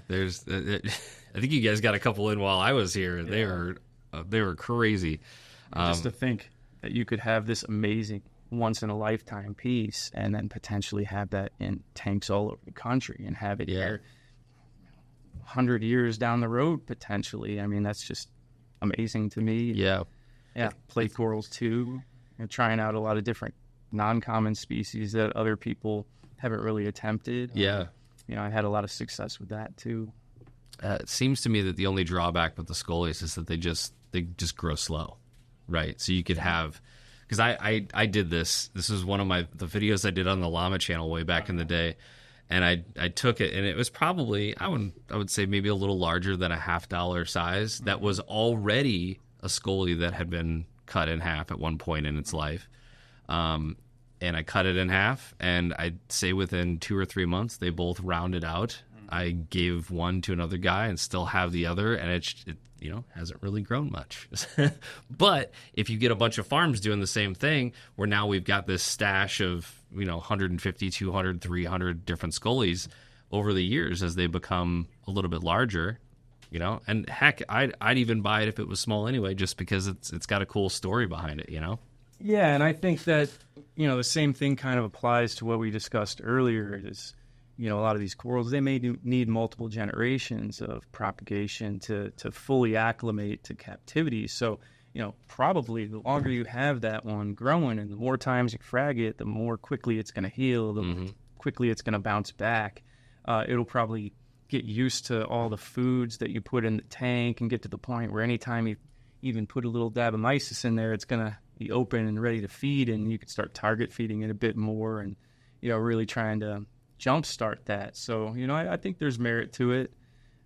There's I think you guys got a couple in while I was here, and they were crazy. Just to think that you could have this amazing once-in-a-lifetime piece and then potentially have that in tanks all over the country and have it there 100 years down the road, potentially. I mean, that's just amazing to me. Yeah. Plate corals, too. Trying out a lot of different non-common species that other people haven't really attempted. I had a lot of success with that, too. It seems to me that the only drawback with the scolies is that they just grow slow. Right. So you could have, because I did this. This was one of the videos I did on the Llama channel way back in the day. And I took it, and it was probably, I would say maybe a little larger than a $50 size. That was already a scolie that had been cut in half at one point in its life. And I cut it in half, and I'd say within 2 or 3 months, they both rounded out. I gave one to another guy and still have the other, and it hasn't really grown much. But if you get a bunch of farms doing the same thing, where now we've got this stash of 150, 200, 300 different scolies over the years as they become a little bit larger, and heck, I'd even buy it if it was small anyway, just because it's got a cool story behind it, Yeah, and I think that the same thing kind of applies to what we discussed earlier. Is a lot of these corals, they may need multiple generations of propagation to fully acclimate to captivity. So, probably the longer you have that one growing and the more times you frag it, the more quickly it's going to heal, the more quickly it's going to bounce back. It'll probably get used to all the foods that you put in the tank and get to the point where anytime you even put a little dab of mysis in there, it's going to be open and ready to feed, and you can start target feeding it a bit more and, really trying to jumpstart that. So, I think there's merit to it.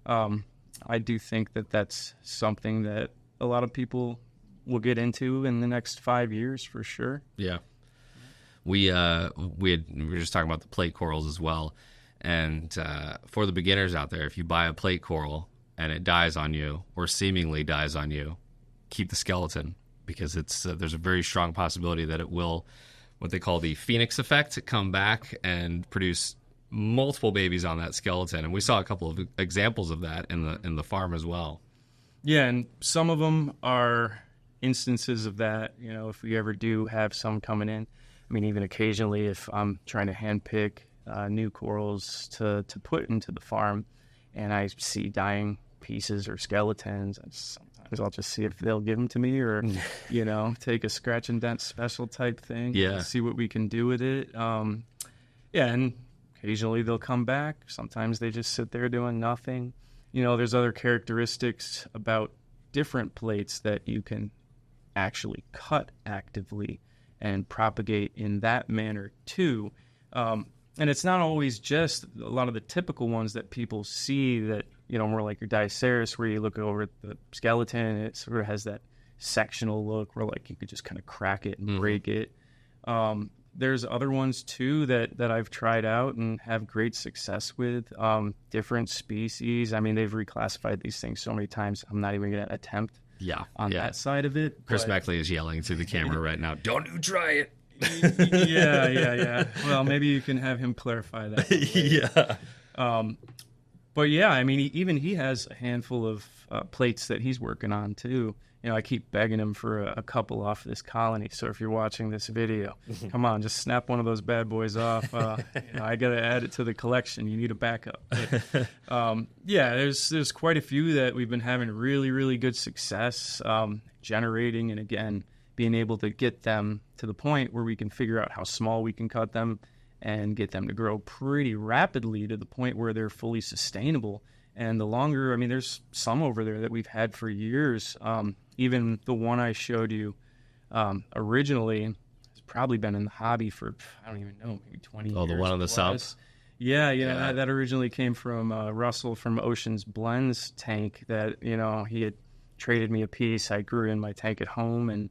I do think that that's something that a lot of people will get into in the next 5 years for sure. Yeah. We were just talking about the plate corals as well. And for the beginners out there, if you buy a plate coral and it dies on you or seemingly dies on you, keep the skeleton, because there's a very strong possibility that it will, what they call the phoenix effect, come back and produce multiple babies on that skeleton, and we saw a couple of examples of that in the farm as well. Yeah, and some of them are instances of that. If we ever do have some coming in, I mean, even occasionally, if I'm trying to handpick new corals to put into the farm, and I see dying pieces or skeletons, sometimes I'll just see if they'll give them to me, or take a scratch and dent special type thing. See what we can do with it. And occasionally they'll come back. Sometimes they just sit there doing nothing. There's other characteristics about different plates that you can actually cut actively and propagate in that manner too. And it's not always just a lot of the typical ones that people see that, more like your Dioceras, where you look over at the skeleton, it sort of has that sectional look where like you could just kind of crack it and break it. There's other ones too that I've tried out and have great success with. Different species. I mean, they've reclassified these things so many times. I'm not even going to attempt on that side of it. Chris Mackley is yelling through the camera right now. Don't you try it. Yeah. Well, maybe you can have him clarify that. But yeah, I mean, even he has a handful of plates that he's working on too. I keep begging him for a couple off this colony. So if you're watching this video, come on, just snap one of those bad boys off. I got to add it to the collection. You need a backup. But, there's quite a few that we've been having really, really good success generating, and again, being able to get them to the point where we can figure out how small we can cut them and get them to grow pretty rapidly to the point where they're fully sustainable. And the longer, I mean, there's some over there that we've had for years. Even the one I showed you originally has probably been in the hobby for, I don't even know, maybe 20 years. Oh, the one on the south? Yeah. That originally came from Russell from Ocean's Blends tank that, he had traded me a piece. I grew in my tank at home and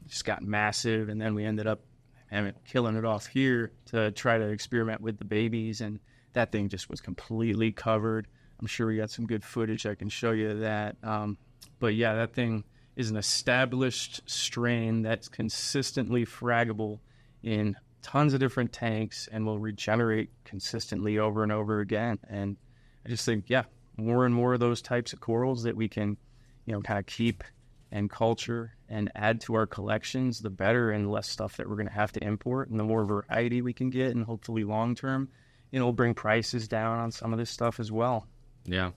just got massive. And then we ended up killing it off here to try to experiment with the babies. And that thing just was completely covered. I'm sure we got some good footage. I can show you that. But yeah, that thing is an established strain that's consistently fraggable in tons of different tanks and will regenerate consistently over and over again. And I just think, more and more of those types of corals that we can, kind of keep and culture and add to our collections, the better, and less stuff that we're going to have to import, and the more variety we can get, and hopefully long term, it'll bring prices down on some of this stuff as well. Yeah.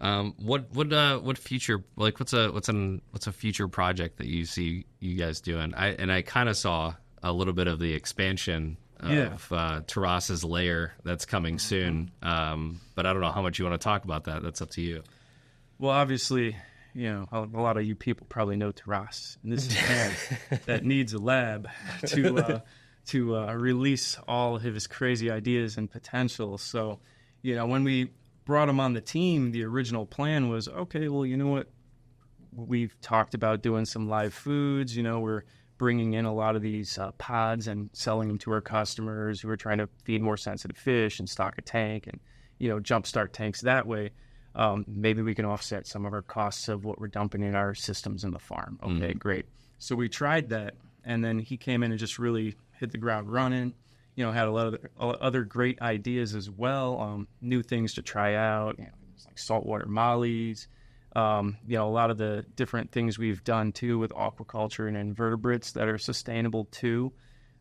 What future, like what's a future project that you see you guys doing? I kind of saw a little bit of the expansion of Terrace's lair that's coming soon. But I don't know how much you want to talk about that. That's up to you. Well, obviously, a lot of you people probably know Terrace, and this is a man that needs a lab to release all of his crazy ideas and potential. So, when we brought him on the team, the original plan was, okay, well, you know what? We've talked about doing some live foods. We're bringing in a lot of these pods and selling them to our customers who are trying to feed more sensitive fish and stock a tank and, jumpstart tanks that way. Maybe we can offset some of our costs of what we're dumping in our systems in the farm. Okay, great. So we tried that, and then he came in and just really hit the ground running. Had a lot of other great ideas as well, new things to try out, like saltwater mollies, a lot of the different things we've done too with aquaculture and invertebrates that are sustainable too,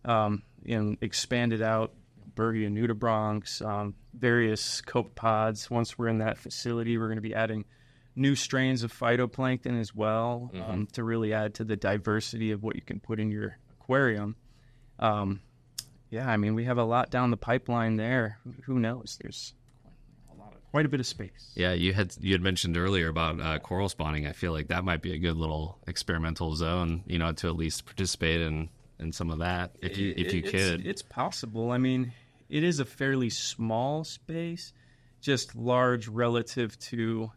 and expanded out Burda nudibranchs, various copepods. Once we're in that facility, we're going to be adding new strains of phytoplankton as well, to really add to the diversity of what you can put in your aquarium. We have a lot down the pipeline there. Who knows? There's quite a bit of space. Yeah, you had mentioned earlier about coral spawning. I feel like that might be a good little experimental zone, to at least participate in some of that if you could. It's possible. I mean, it is a fairly small space, just large relative to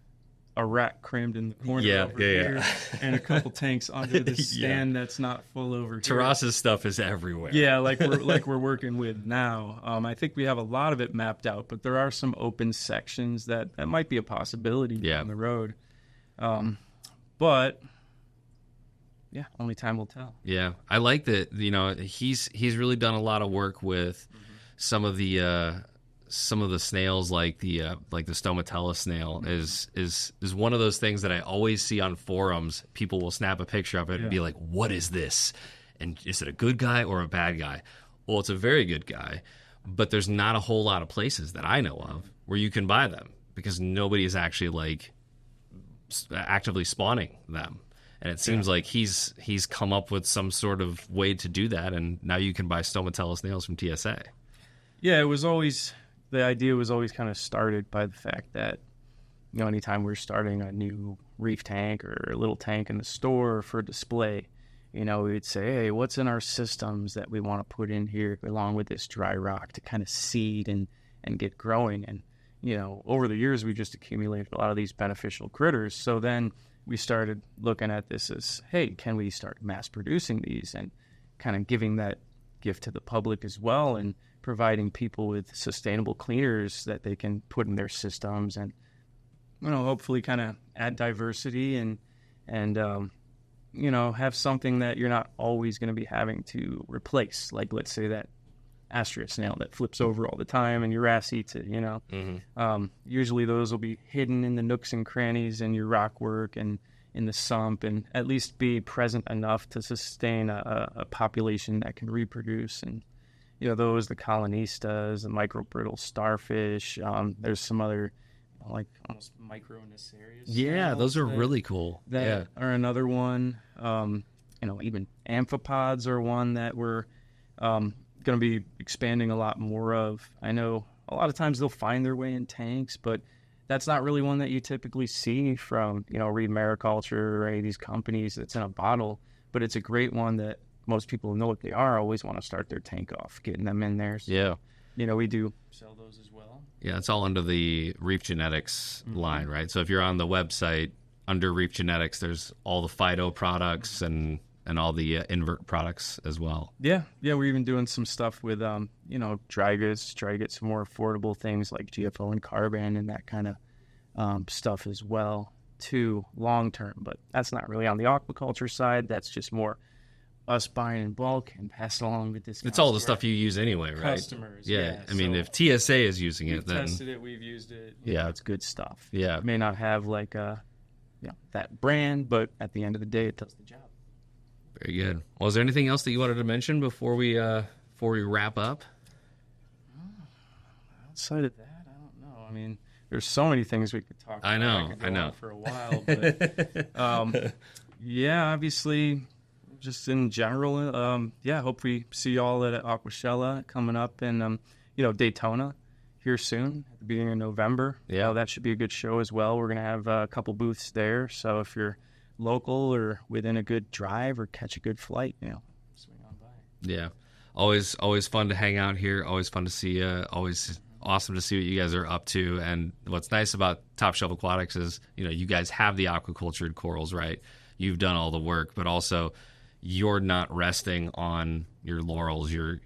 a rack crammed in the corner over here, and a couple tanks under the stand that's not full over here. Terrace's stuff is everywhere. Yeah, like we're working with now. I think we have a lot of it mapped out, but there are some open sections that might be a possibility down the road. But only time will tell. Yeah, I like that. He's really done a lot of work with some of the snails, like the stomatella snail is one of those things that I always see on forums. People will snap a picture of it and be like, "What is this? And is it a good guy or a bad guy?" Well, it's a very good guy, but there's not a whole lot of places that I know of where you can buy them because nobody is actually actively spawning them. And it seems like he's come up with some sort of way to do that, and now you can buy stomatella snails from TSA. Yeah, the idea was always kind of started by the fact that, anytime we're starting a new reef tank or a little tank in the store for display, we'd say, hey, what's in our systems that we want to put in here along with this dry rock to kind of seed and get growing? And, over the years, we just accumulated a lot of these beneficial critters. So then we started looking at this as, hey, can we start mass producing these and kind of giving that gift to the public as well, and providing people with sustainable cleaners that they can put in their systems, and hopefully kind of add diversity and have something that you're not always going to be having to replace. Like, let's say that astrea snail that flips over all the time and your wrasse eats it, usually those will be hidden in the nooks and crannies in your rock work and in the sump, and at least be present enough to sustain a population that can reproduce. And those, the colonistas, the microbrittle starfish, there's some other like almost micro Nacerius. Yeah, those are really cool. That are another one. Even amphipods are one that we're going to be expanding a lot more of. I know a lot of times they'll find their way in tanks, but that's not really one that you typically see from, Reed Mariculture or any of these companies that's in a bottle. But it's a great one that most people who know what they are always want to start their tank off, getting them in there. So, we do sell those as well. Yeah, it's all under the Reef Genetics line, right? So if you're on the website under Reef Genetics, there's all the phyto products and all the invert products as well. Yeah, we're even doing some stuff with, dry goods to try to get some more affordable things like GFO and carbon and that kind of stuff as well, too, long term. But that's not really on the aquaculture side. That's just more us buying in bulk and pass it along with this. It's all the stuff you use anyway, right? Customers, yeah. I mean, if TSA is using it, then... We've tested it, we've used it. Yeah. It's good stuff. Yeah. It may not have like that brand, but at the end of the day, it does the job. Very good. Well, is there anything else that you wanted to mention before we wrap up? Outside of that, I don't know. I mean, there's so many things we could talk about. I know. On for a while, but obviously, just in general, hope we see y'all at Aquashella coming up in Daytona here soon at the beginning of November. Yeah, that should be a good show as well. We're gonna have a couple booths there, so if you're local or within a good drive or catch a good flight, swing on by. Yeah, always fun to hang out here. Always fun to see you. Always awesome to see what you guys are up to. And what's nice about Top Shelf Aquatics is, you guys have the aquacultured corals, right? You've done all the work, but also you're not resting on your laurels. You're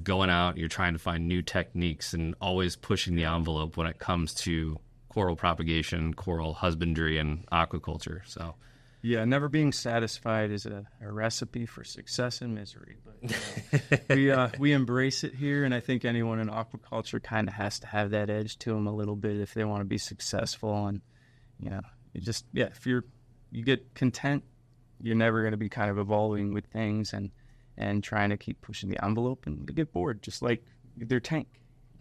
going out, you're trying to find new techniques and always pushing the envelope when it comes to coral propagation, coral husbandry, and aquaculture. So, yeah, never being satisfied is a recipe for success and misery. But we embrace it here, and I think anyone in aquaculture kind of has to have that edge to them a little bit if they want to be successful. And if you get content, you're never going to be kind of evolving with things and trying to keep pushing the envelope, and you get bored, just like their tank.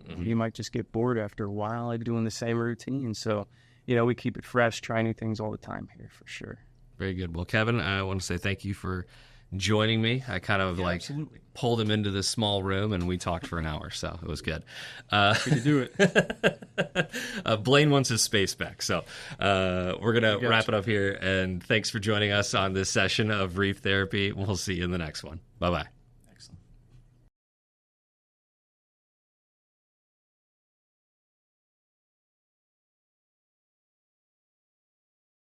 Mm-hmm. You might just get bored after a while, like doing the same routine. So, we keep it fresh, try new things all the time here for sure. Very good. Well, Kevin, I want to say thank you for joining me. I kind of absolutely pulled him into this small room and we talked for an hour, so it was good. Happy to do it. Blaine wants his space back, so we're going to wrap it up here. And thanks for joining us on this session of Reef Therapy. We'll see you in the next one. Bye-bye.